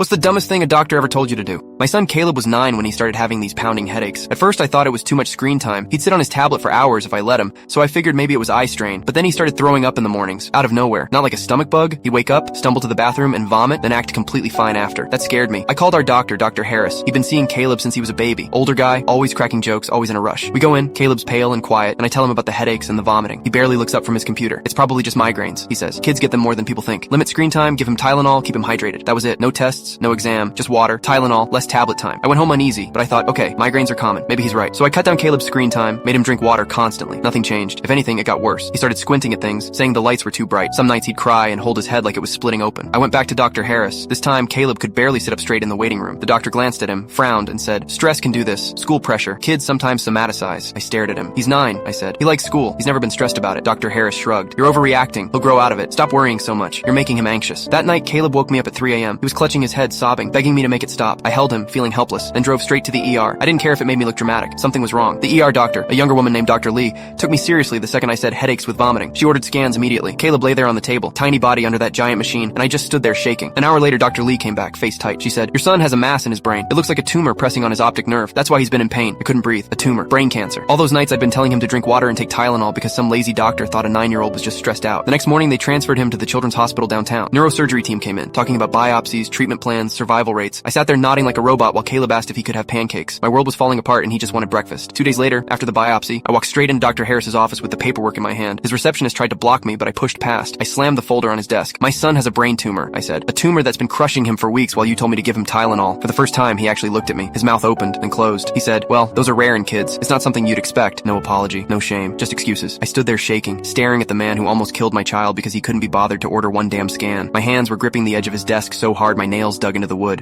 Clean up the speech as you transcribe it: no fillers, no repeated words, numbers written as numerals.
What's the dumbest thing a doctor ever told you to do? My son Caleb was 9 when he started having these pounding headaches. At first I thought it was too much screen time. He'd sit on his tablet for hours if I let him, so I figured maybe it was eye strain. But then he started throwing up in the mornings, out of nowhere. Not like a stomach bug. He'd wake up, stumble to the bathroom, and vomit, then act completely fine after. That scared me. I called our doctor, Dr. Harris. He'd been seeing Caleb since he was a baby. Older guy, always cracking jokes, always in a rush. We go in, Caleb's pale and quiet, and I tell him about the headaches and the vomiting. He barely looks up from his computer. It's probably just migraines, he says. Kids get them more than people think. Limit screen time, give him Tylenol, keep him hydrated. That was it. No tests, no exam, just water, Tylenol, less tablet time. I went home uneasy, but I thought, okay, migraines are common. Maybe he's right. So I cut down Caleb's screen time, made him drink water constantly. Nothing changed. If anything, it got worse. He started squinting at things, saying the lights were too bright. Some nights he'd cry and hold his head like it was splitting open. I went back to Dr. Harris. This time, Caleb could barely sit up straight in the waiting room. The doctor glanced at him, frowned, and said, stress can do this. School pressure. Kids sometimes somaticize. I stared at him. He's 9, I said. He likes school. He's never been stressed about it. Dr. Harris shrugged. You're overreacting. He'll grow out of it. Stop worrying so much. You're making him anxious. That night, Caleb woke me up at 3 a.m. He was clutching his head, sobbing, begging me to make it stop. I held him, feeling helpless, then drove straight to the ER. I didn't care if it made me look dramatic. Something was wrong. The ER doctor, a younger woman named Dr. Lee, took me seriously the second I said headaches with vomiting. She ordered scans immediately. Caleb lay there on the table, tiny body under that giant machine, and I just stood there shaking. An hour later, Dr. Lee came back, face tight. She said, your son has a mass in his brain. It looks like a tumor pressing on his optic nerve. That's why he's been in pain. I couldn't breathe. A tumor. Brain cancer. All those nights I'd been telling him to drink water and take Tylenol because some lazy doctor thought a 9-year-old was just stressed out. The next morning, they transferred him to the Children's Hospital downtown. Neurosurgery team came in, talking about biopsies, treatment plans, survival rates. I sat there nodding like a robot while Caleb asked if he could have pancakes. My world was falling apart and he just wanted breakfast. 2 days later, after the biopsy, I walked straight into Dr. Harris's office with the paperwork in my hand. His receptionist tried to block me, but I pushed past. I slammed the folder on his desk. My son has a brain tumor, I said. A tumor that's been crushing him for weeks while you told me to give him Tylenol. For the first time, he actually looked at me. His mouth opened and closed. He said, well, those are rare in kids. It's not something you'd expect. No apology, no shame, just excuses. I stood there shaking, staring at the man who almost killed my child because he couldn't be bothered to order one damn scan. My hands were gripping the edge of his desk so hard my nails dug into the wood.